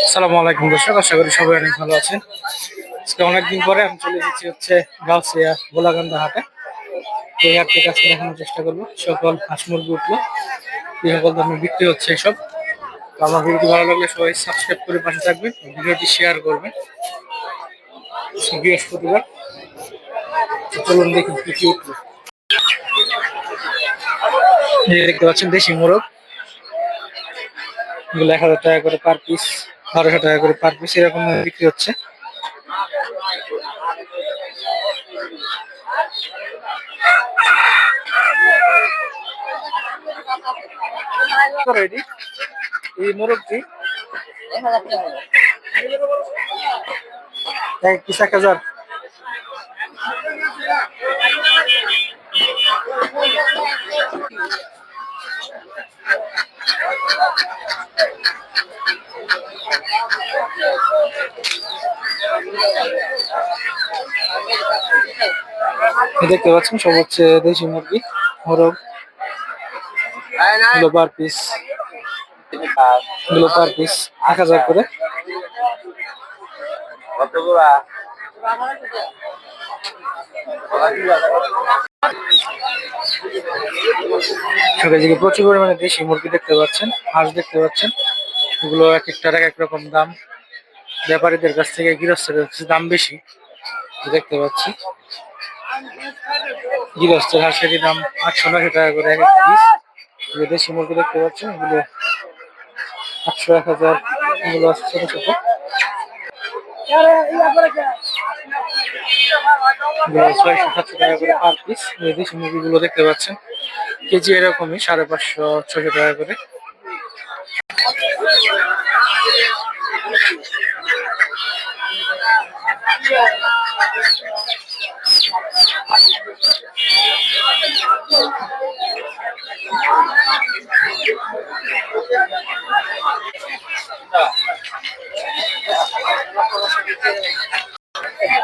আসসালামু আলাইকুম দর্শক, আশা করি সবাই অনেক ভালো আছেন। আজকে অনেকদিন পরে আমি চলে এসেছি গাউসিয়া গোলাকান্দা হাটে। এই হাট থেকে আজকে দেখানোর চেষ্টা করবো সকল হাঁস মুরগি উঠলো, কি সকল দামে বিক্রি হচ্ছে এসব। তো আমার ভিডিওটি ভালো লাগলে সবাই সাবস্ক্রাইব করে পাশে থাকবেন, ভিডিওটি শেয়ার করবেন। বৃহস্পতিবার, তো চলুন দেখি কি কি উঠলো। এই দেখতে পাচ্ছেন দেশি মোরগ, এগুলো 1000 টাকা করে পার পিস, 1200 টাকা করে পার পিস এরকম বিক্রি হচ্ছে। এই মোরগটি 1 পিস 1000। দেখতে পাচ্ছেন সব হচ্ছে দেশি মুরগি মোরগ, এগুলো পার পিস 1000 করে। সেখানে প্রচুর পরিমাণে দেশি মুরগি দেখতে পাচ্ছেন, হাঁস দেখতে পাচ্ছেন, এগুলো এক একটার এক এক রকম দাম। ব্যাপারীদের কাছ থেকে গৃহস্থের কাছে দাম বেশি দেখতে পাচ্ছি। গৃহস্থের হাঁসেরই দাম 800-900 টাকা করে এক এক পিস। দেশি মুরগি দেখতে পাচ্ছেন, এগুলো 800-1000, এগুলো আছে ছোট ছোট, 600-700 টাকা করে পার পিস। দেশি মুরগিগুলো দেখতে পাচ্ছেন কেজি এরকমই 550-600 টাকা করে।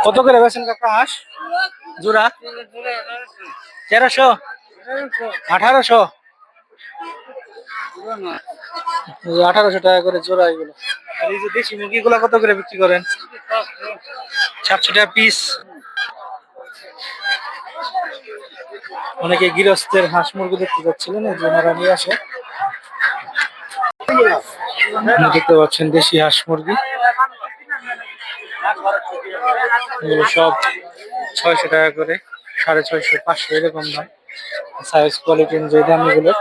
কত করে বেছেন কাকা হাঁস জোড়া? 1300, 1800, 1800 টাকা করে জোড়া এগুলো। আর এই যে দেশি মুরগিগুলো কত করে বিক্রি করেন? 700 টাকা পিস। অনেকে গৃহস্থের হাঁস মুরগি দেখতে পাচ্ছিলেন, এই যে ওনারা নিয়ে আসে। দেখতে পাচ্ছেন দেশি হাঁস মুরগি, এগুলো সব 600 টাকা করে, 650, 500 এরকম দাম। সাইজ কোয়ালিটি অনুযায়ী দাম এগুলো।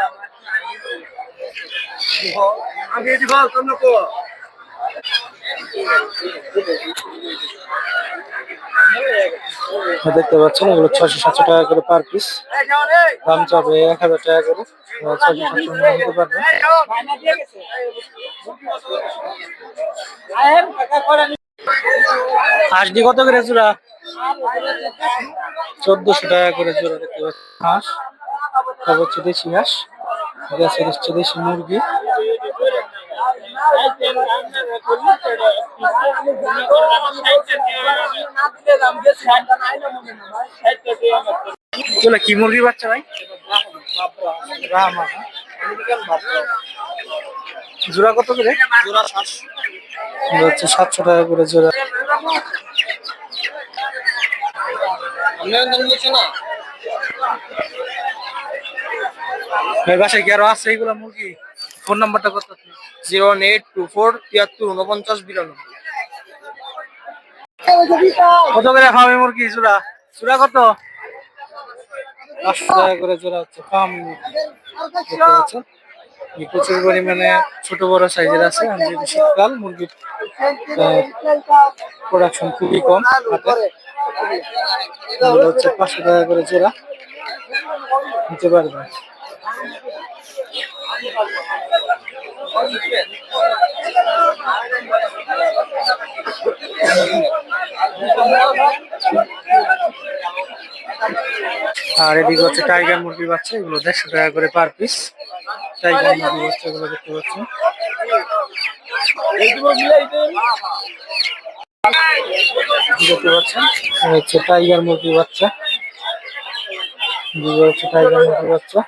দেখতে পাচ্ছেন এগুলো 600-700 টাকা করে পার পিস, দাম চাবে 1000 টাকা করে। 600-700 নিতে পারবেন। হাঁস দি কত করে জোড়া? 1400 টাকা করে জোড়া দেখতে পাচ্ছেন হাঁস। সব হচ্ছে দেশি হাঁস, হচ্ছে দেশি মুরগি। কি মুরগি বাচ্চা ভাই? জোড়া কত করে? জোড়া 700 টাকা করে জোড়া। বাসায় কি আরো আছে এইগুলা মুরগি? ফোন নাম্বারটা কত? 01824 73 49 92। কত করে ফার্মে মুরগি জোড়া? জোড়া কত? 500 টাকা করে জোড়া হচ্ছে ফার্ম। প্রচুর পরিমাণে ছোট বড় সাইজের আছে। যেহেতু শীতকাল, মুরগির প্রোডাকশন খুবই কম। হচ্ছে 500 টাকা করে জোড়া নিতে পারবেন। আর এদিকে হচ্ছে টাইগার মুরগির বাচ্চা, এগুলো 150 টাকা করে পার পিস। টাইগার মুরগির বাচ্চা এগুলো দেখতে পাচ্ছেন। দেখতে পাচ্ছেন হচ্ছে টাইগার মুরগির বাচ্চা, হচ্ছে টাইগার মুরগির বাচ্চা।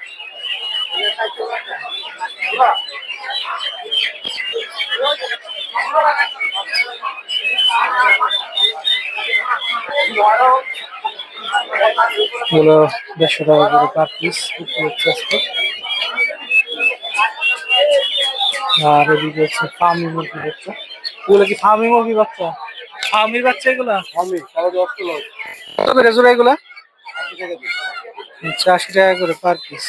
এগুলো 150 টাকা করে পার পিস বিক্রি হচ্ছে আজকে। আর এদিকে হচ্ছে ফার্মি মুরগি বাচ্চা। এগুলো কি ফার্মি মুরগি বাচ্চা? ফার্মির বাচ্চা এগুলা? কত করে জোড়া এগুলা? আচ্ছা, 80 টাকা করে পার পিস।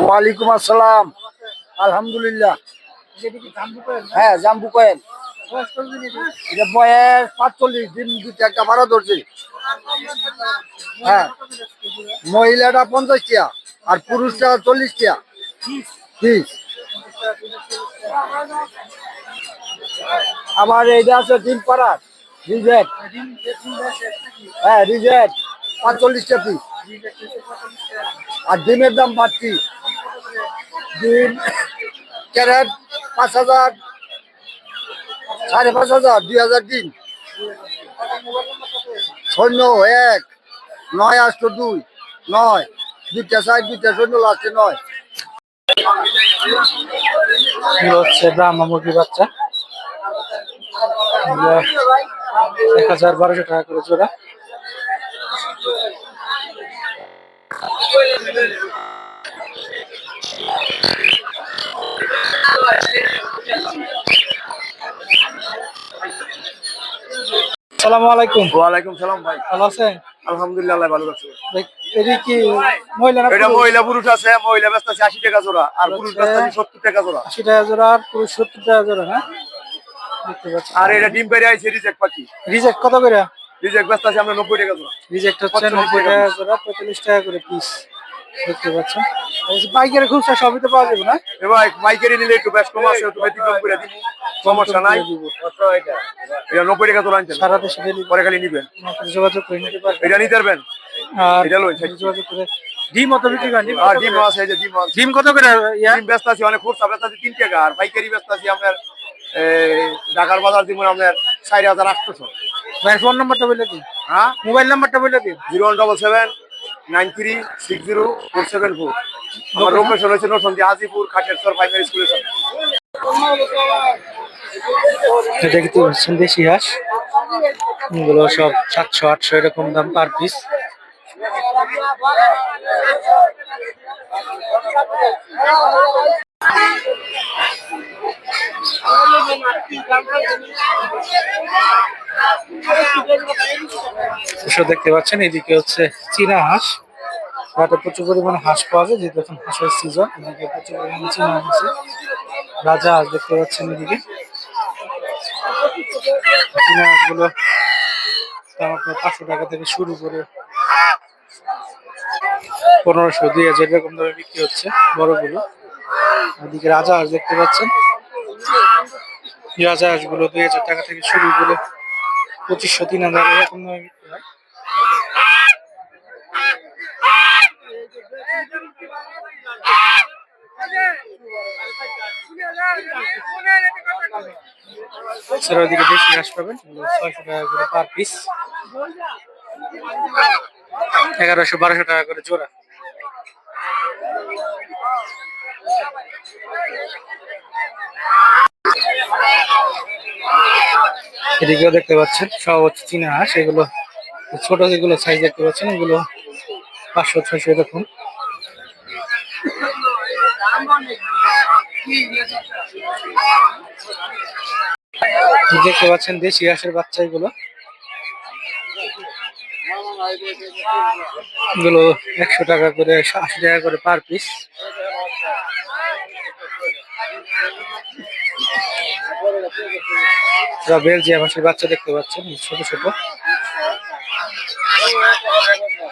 ওয়ালাইকুম আসসালাম। আলহামদুলিল্লাহ। হ্যাঁ, জাম্বু কয়েন। এটা বয়স 45 দিন, দুইটা একটা ভাড়া ধরছি। হ্যাঁ, মহিলাটা 50 টাকা আর পুরুষটা 40 টাকা পিস। আবার এইটা আছে ডিম পাড়ার রিজেক্ট। হ্যাঁ, রিজেক্ট 45 টাকা পিস। আর ডিমের দাম বাড়তি। ডিম ক্যারেট 5,000, 5,500, 2,000 ডিম। 0-1-9-8-2 9, দুইটা সাইড, দুইটা শূন্য, লাস্টে 9। এগুলো হচ্ছে ব্রাহ্মা মুরগি বাচ্চা। 1,1200 টাকা করে জোড়া। আসসালামু আলাইকুম। ওয়ালাইকুম সালাম ভাই। ভালো আছেন? আলহামদুলিল্লাহ, আল্লাহ ভালো রাখছে। এদিকে কি মহিলা না এটা পুরুষ? মহিলা পুরুষ আছে। মহিলা ব্যস্ত আছে 80 টাকা জোড়া আর পুরুষ ব্যস্ত আছে 70 টাকা জোড়া। 80 টাকা জোড়া আর পুরুষ 70 টাকা জোড়া। হ্যাঁ, দেখতে পাচ্ছি। আর এটা ডিম পেরে আইছে রিজেক্ট পাখি। রিজেক্ট কত করে? রিজেক্ট ব্যস্ত আছে আমরা 90 টাকা জোড়া। রিজেক্ট হচ্ছে 90 টাকা জোড়া, 45 টাকা করে পিস। দেখতে পাচ্ছেন পাইকারি খুচরা সবই তো পাওয়া যাবে না? এবার পাইকারি নিলে একটু বেশ কম আছে, একটু ব্যতিক্রম করে দিন, সমস্যা নাই। এটা 90 টাকা তোলা আনছেন, সারা দেশে ডেলিভারি পরে খালি নিবেন। যোগাযোগ করে নিতে পারবেন। এটা নিতে পারবেন, আর এটা লইন। যোগাযোগ করে ডিম অত বিক্রি করেন? আর ডিম আছে, এই যে ডিম আছে। ডিম কত করে ইয়া? ডিম ব্যস্ত আছি অনেক, খুচরা ব্যস্ত আছি 3 টাকা, আর পাইকারি ব্যস্ত আছি আপনার ঢাকার বাজার দিব আপনার 4800। ভাই ফোন নাম্বারটা বলে দিন, হ্যাঁ, মোবাইল নাম্বারটা বলে দিন। 01779360474। আমার লোকেশন হচ্ছে নরসিংদী হাজিপুর খাটেরচর প্রাইমারি স্কুলের সামনে। দেখতে পাচ্ছেন দেশি হাঁস, এগুলো সব 700-800 এরকম দাম পার পিস। দেখতে পাচ্ছেন এদিকে হচ্ছে চীনা হাঁস, রাতে প্রচুর পরিমাণে হাঁস পাওয়া যায়, যেহেতু এখন হাঁসের সিজন। এদিকে প্রচুর পরিমাণে চীনা হাঁস আছে, রাজা হাঁস দেখতে পাচ্ছেন এদিকে। চীনা হাঁসগুলো দাম আপনার 500 টাকা থেকে শুরু করে 1500-2000 এরকম দামে বিক্রি হচ্ছে বড়গুলো। ওদিকে রাজা হাঁস দেখতে পাচ্ছেন, রাজা হাঁসগুলো 2000 টাকা থেকে শুরু করে 2500-3000 এরকম দামে বিক্রি হয়। এছাড়া ওদিকে দেশি হাঁস পাবেন 600 টাকা করে পার পিস, 1100-1200 টাকা করে জোড়া। এদিকেও দেখতে পাচ্ছেন সব হচ্ছে চীনা হাঁস, এগুলো ছোট যেগুলো সাইজ দেখতে পাচ্ছেন এগুলো 500-600 এরকম। দেখতে পাচ্ছেন দেশি হাঁসের বাচ্চা, এগুলো 100 টাকা করে 80 টাকা করে পার পিস। বেলজিয়াম হাঁসের বাচ্চা দেখতে পাচ্ছেন ছোট ছোট,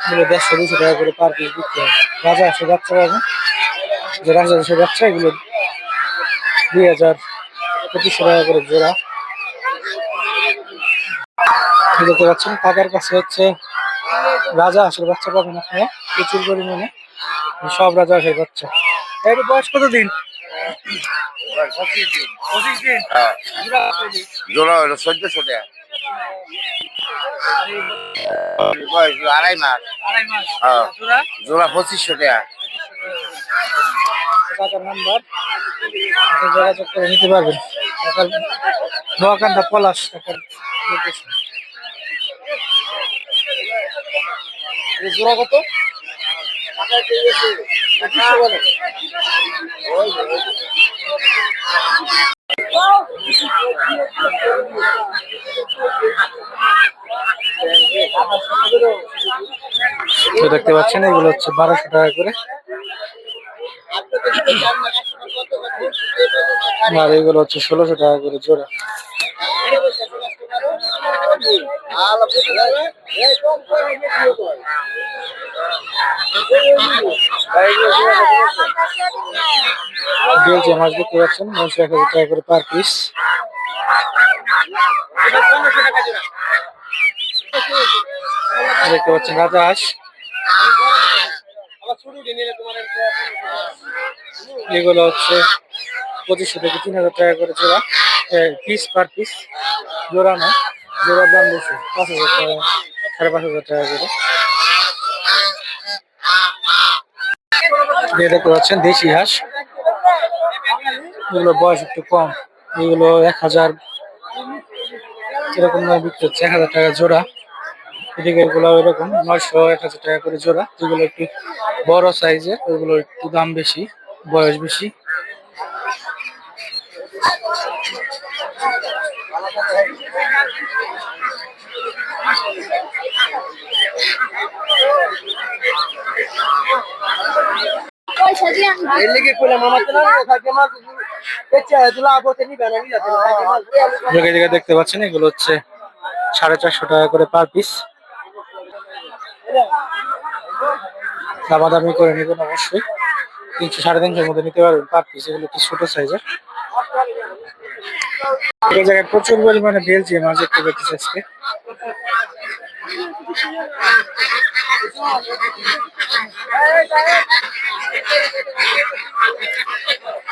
এগুলো 150-200 টাকা করে পার পিস বিক্রি হয়। রাজা হাঁসের বাচ্চা পাবেন, যে রাজা হাঁসের বাচ্চা এগুলো 2000-2500 টাকা করে জোড়া। দেখতে পাচ্ছেন কাকার কাছে হচ্ছে রাজা হাঁসের বাচ্চা পাবেন আপনারা প্রচুর পরিমাণে, সব রাজা হাঁসের বাচ্চা। এর বয়স কতদিন? 25 দিন। জোড়া হলো 1400 টাকা, আড়াই মাস। হ্যাঁ, জোড়া 2500 টাকা। কাকার নাম্বার, আপনি যোগাযোগ করে নিতে পারবেন। কাকার নোয়াকান্দা পলাশ কাকার লোকেশন। জোড়া কত? দেখতে পাচ্ছেন এগুলো হচ্ছে 1200 টাকা করে, আর এগুলো হচ্ছে 1600 টাকা করে জোড়া। বেলজিয়াম মাছ দেখতে পাচ্ছেন 900 টাকা করে পার পিস। দেখতে পাচ্ছেন রাজা হাঁস, এগুলো হচ্ছে 2500-3000 টাকা করে জোড়া, পিস পার পিস, জোড়া না, জোড়ার দাম বেশি 5000 টাকা 5500 টাকা করে। দেখতে পাচ্ছেন দেশি হাঁস, এগুলো বয়স একটু কম, এগুলো 1000 এরকম বিক্রি হচ্ছে, 1000 টাকা জোড়া। এদিকে এগুলো এরকম 900-1000 টাকা করে জোড়া, যেগুলো একটু বড় সাইজের ওইগুলো একটু দাম বেশি, বয়স বেশি। দেখতে পাচ্ছেন এগুলো হচ্ছে 450 টাকা করে পার পিস। দামাদামি করে নেবেন অবশ্যই। 300-350 মধ্যে নিতে পারবেন পার পিস, এগুলো একটু ছোট সাইজের। এই জায়গায় প্রচুর পরিমাণে বেলজিয়াম মাছ দেখতে পাচ্ছি আজকে।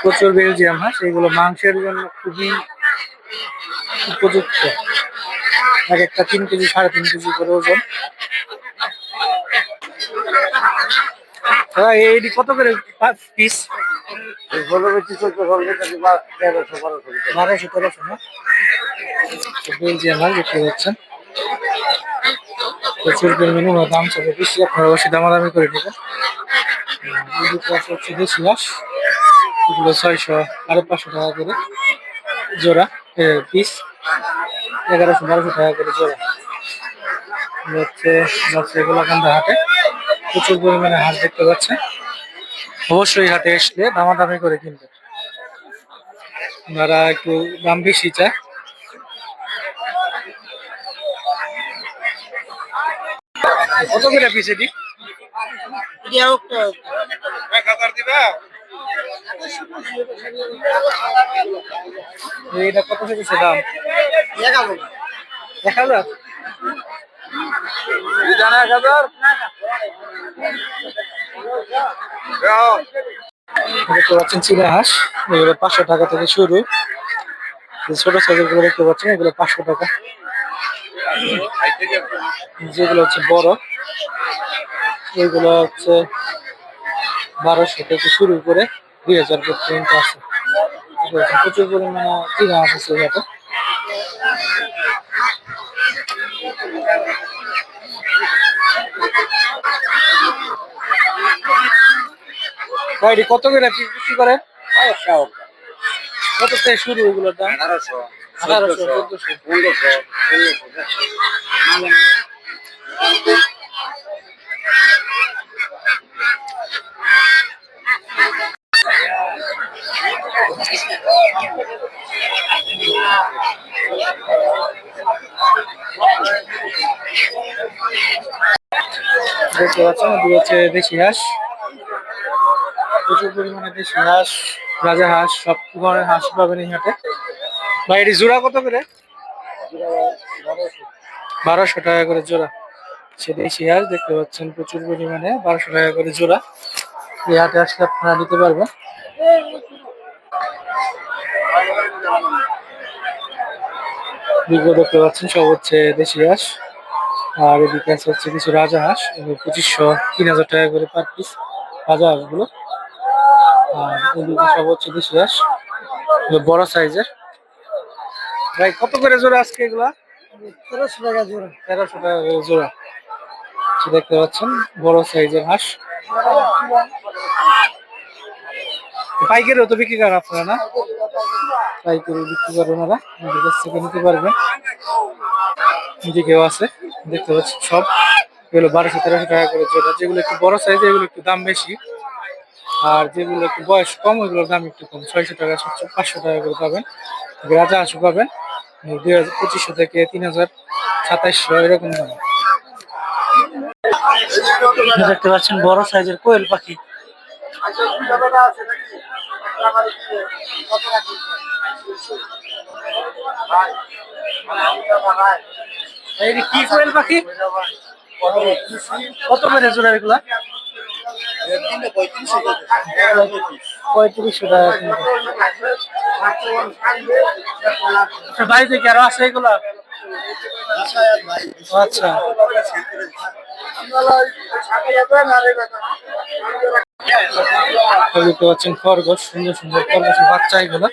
প্রচুর বেলজিয়াম হাঁস, এগুলো মাংসের জন্য খুবই উপযুক্ত। এক একটা 3 কেজি 3.5 কেজি করে ওজন। এইটি কত করে পিস? 1200-1300 না? বেলজিয়াম হাঁস দেখতে পাচ্ছেন, প্রচুর পরিমাণে দাম চলে বেশি, আপনারা অবশ্যই দামাদামি করে নেবেন। এদিকে আছে হচ্ছে দেশি হাঁস, এগুলো 600-550 টাকা করে জোড়া, পিস 1100-1200 টাকা করে জোড়া। হচ্ছে গোলাকান্দা হাটে প্রচুর পরিমাণে হাঁস দেখতে পাচ্ছেন, অবশ্যই হাটে আসলে দামাদামি করে কিনবেন। ওনারা একটু দাম বেশি চায়। কত করে পিস এটি? এটা কত হয়েছে দাম? 1000। দেখতে পাচ্ছেন চীনা হাঁস, এগুলো 500 টাকা থেকে শুরু। ছোট সাইজের গুলো দেখতে পাচ্ছেন, এগুলো 500 টাকা। যেগুলো হচ্ছে বড়, এগুলো হচ্ছে 1200 থেকে শুরু করে 2000 পর্যন্ত আছে। প্রচুর পরিমাণে চীনা হাঁস আছে এটাতে। কত করে বিক্রি করে? কত থেকে শুরু এগুলোর দাম? 1800, 1400, 1500। দেখতে পাচ্ছেন এগুলো হচ্ছে দেশি হাঁস, প্রচুর পরিমাণে দেশি হাঁস, রাজা হাঁস, সব ধরনের হাঁস পাবেন এই হাটে। ভাই এটি জোড়া কত করে? 1200 টাকা করে জোড়া। সে দেশি হাঁস দেখতে পাচ্ছেন প্রচুর পরিমাণে, 1200 টাকা করে জোড়া। এই হাটে আসলে আপনারা নিতে পারবেন। এগুলো দেখতে পাচ্ছেন সব হচ্ছে দেশি হাঁস। আর এদিকে আছে হচ্ছে কিছু রাজা হাঁস, 2500-3000 টাকা করে পার পিস রাজা হাঁসগুলো। আর এদিকে সব হচ্ছে দেশি হাঁস, বড় সাইজের। ভাই কত করে জোড়া আজকে এগুলা? 1300 টাকা জোড়া। 1300 টাকা করে জোড়া। দেখতে পাচ্ছেন বড় সাইজের হাঁস। পাইকারিও তো বিক্রি করেন আপনারা না? পাইকারি বিক্রি করেন ওরা, আমাদের কাছ থেকে নিতে পারবেন। এদিকেও আছে দেখতে পাচ্ছি সব, এগুলো 1200-1300 টাকা করে জোড়া। যেগুলো একটু বড় সাইজ এগুলো একটু দাম বেশি, আর যেগুলো একটু বয়স কম ওইগুলোর দাম একটু কম, 600 টাকা 500 টাকা করে পাবেন। রাজা হাঁসও পাবেন 2500 থেকে 3000, 2700 এরকম দাম। দেখতে পাচ্ছেন বড় সাইজের কোয়েল পাখি। কি কোয়েল পাখি? কত করে জোড়া এগুলা? 3500 টাকা। বাড়িতে কি আরো আছে এগুলা? আচ্ছা, দেখতে পাচ্ছেন খরগোশ, সুন্দর সুন্দর খরগোশের বাচ্চা এগুলো।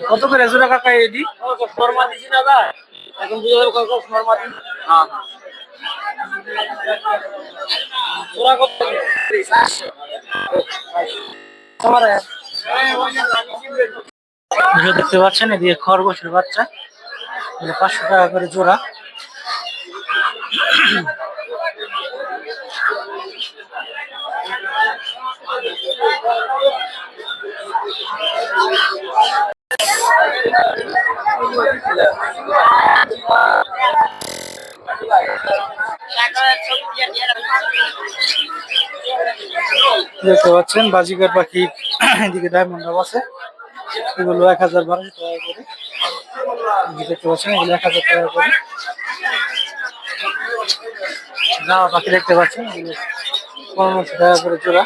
কত করে জোড়া কাকা এটি? ফরমা দিছি না দা, এখন বুঝে যাবে কত ফরমা দিন। হ্যাঁ জোড়া কত? দেখতে পাচ্ছেন এদিকে খরগোশের বাচ্চা, 500 টাকা করে জোড়া। দেখতে পাচ্ছেন বাজিকার পাখি এদিকে ডায়মন্ড আছে, এগুলো 1,000-1,200 টাকা করে। দেখতে পাচ্ছেন এগুলো 1,000 টাকা করে। জামা পাখি দেখতে পাচ্ছেন এগুলো 1,500 টাকা করে জোড়া।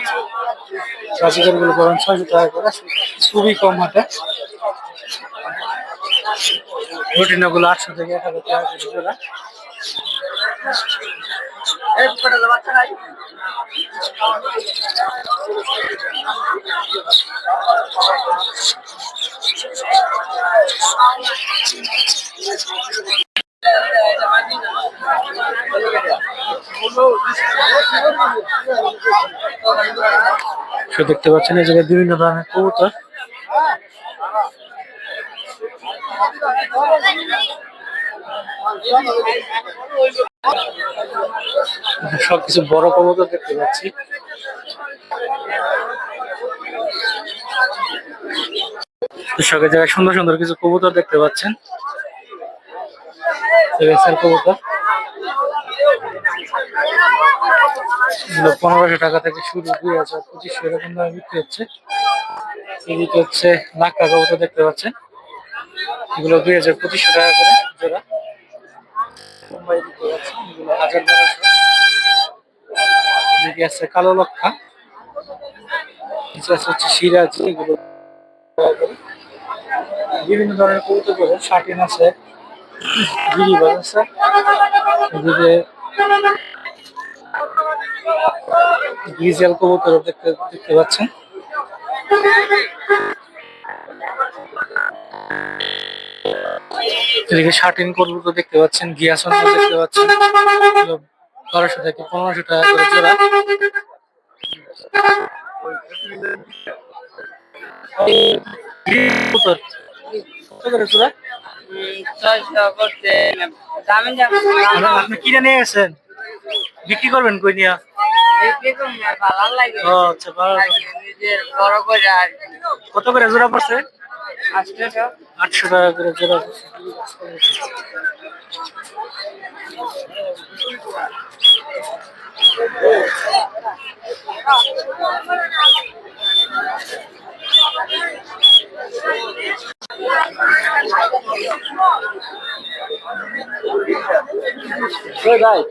বাজিকার গুলো পাবেন 600 টাকা করে, খুবই কম হাটে। রুটিনা গুলো 800 থেকে 1,000 টাকা করে জোড়া। দেখতে পাচ্ছেন এই জায়গায় বিভিন্ন ধরনের কবুতর। সবকিছু বড় কবুতর দেখতে পাচ্ছি। দর্শকের জায়গায় সুন্দর সুন্দর কিছু কবুতর দেখতে পাচ্ছেন। কবুতর 1,500 টাকা থেকে শুরু, 2,000-2,500 এরকম দামে বিক্রি হচ্ছে। এদিকে হচ্ছে লাক্কা কবুতর দেখতে পাচ্ছেন, এগুলো 2,000-2,500 টাকা করে জোড়া। মুম্বাই দেখতে পাচ্ছেন এগুলো 1,000-1,200। এদিকে আছে কালো লক্ষা, হচ্ছে সিরাজি, এগুলো বিভিন্ন ধরনের কবুতর করে। শাটিন আছে, গিরিবাজ আছে, এদিকে গ্রিজেল কবুতর দেখতে পাচ্ছেন। এদিকে শাটিন কবুতর দেখতে পাচ্ছেন, গিয়াসন দেখতে পাচ্ছেন, 1,200 থেকে 1,500 টাকা করে জোড়া। কবুতর কত করে জোড়া? আপনি কিনে নিয়ে গেছেন, বিক্রি করবেন কই নিয়া? ও আচ্ছা, কত করে জোড়া পড়ছে? 800 টাকা করে জোড়া পড়ছে। ভাই